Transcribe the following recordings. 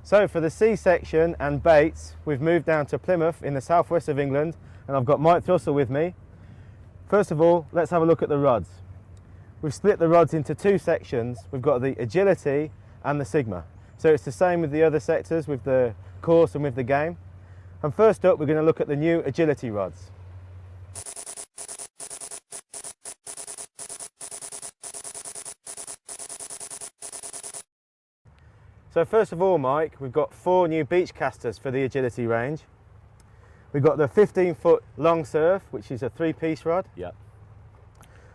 So for the C section and baits, we've moved down to Plymouth in the southwest of England, and I've got Mike Thrussell with me. First of all, let's have a look at the rods. We've split the rods into two sections. We've got the Agility and the Sigma. So it's the same with the other sectors, with the course and with the game. And first up, we're going to look at the new Agility rods. So first of all, Mike, we've got 4 new Beachcasters for the Agility range. We've got the 15-foot long surf, which is a 3-piece rod. Yeah.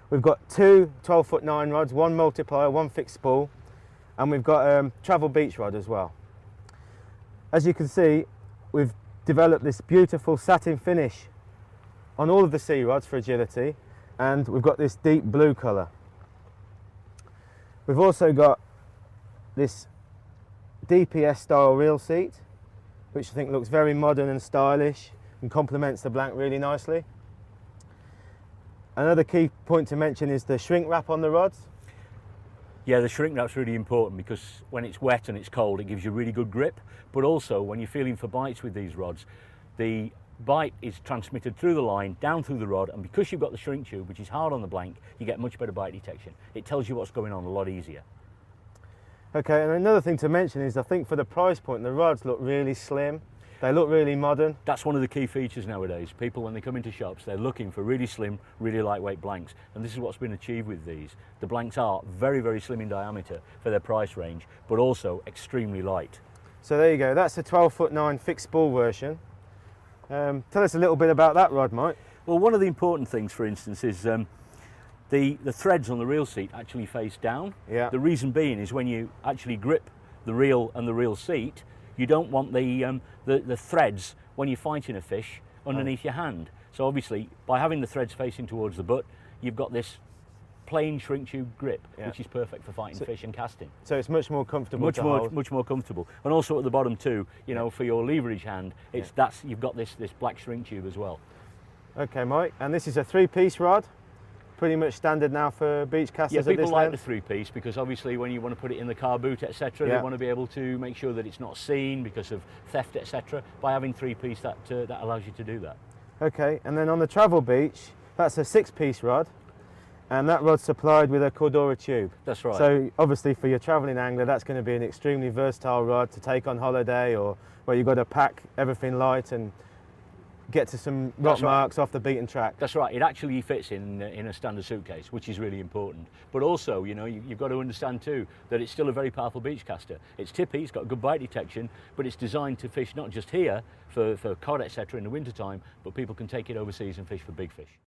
We've got 2 12-foot 9 rods, 1 multiplier, 1 fixed spool, and we've got a travel beach rod as well. As you can see, we've developed this beautiful satin finish on all of the C rods for Agility, and we've got this deep blue colour. We've also got this DPS style reel seat, which I think looks very modern and stylish and complements the blank really nicely. Another key point to mention is the shrink wrap on the rods. Yeah, the shrink wrap's really important because when it's wet and it's cold, it gives you really good grip. But also, when you're feeling for bites with these rods, the bite is transmitted through the line, down through the rod, and because you've got the shrink tube, which is hard on the blank, you get much better bite detection. It tells you what's going on a lot easier. Okay, and another thing to mention is I think for the price point, the rods look really slim. They look really modern. That's one of the key features nowadays. People, when they come into shops, they're looking for really slim, really lightweight blanks, and this is what's been achieved with these. The blanks are very, very slim in diameter for their price range, but also extremely light. So there you go, that's the 12-foot 9 fixed spool version. Tell us a little bit about that rod, Mike. Well, one of the important things, for instance, is the threads on the reel seat actually face down. Yeah. The reason being is when you actually grip the reel and the reel seat, you don't want the threads when you're fighting a fish underneath your hand. So obviously, by having the threads facing towards the butt, you've got this plain shrink tube grip, which is perfect for fighting fish and casting. So it's much more comfortable. Much more comfortable. And also at the bottom too, you know, for your leverage hand, you've got this black shrink tube as well. Okay, Mike, and this is a 3-piece rod. Pretty much standard now for Beachcasters. Yeah, people at this like length. the 3-piece because obviously when you want to put it in the car boot, etc., they want to be able to make sure that it's not seen because of theft, etc. By having 3-piece, that allows you to do that. Okay, and then on the travel beach, that's a 6-piece rod, and that rod's supplied with a Cordura tube. That's right. So obviously for your travelling angler, that's going to be an extremely versatile rod to take on holiday or where you've got to pack everything light and get to some rock marks off the beaten track. That's right. It actually fits in a standard suitcase, which is really important. But also, you know, you've got to understand too that it's still a very powerful beach caster. It's tippy, it's got good bite detection, but it's designed to fish not just here for cod, etc. in the winter time, but people can take it overseas and fish for big fish.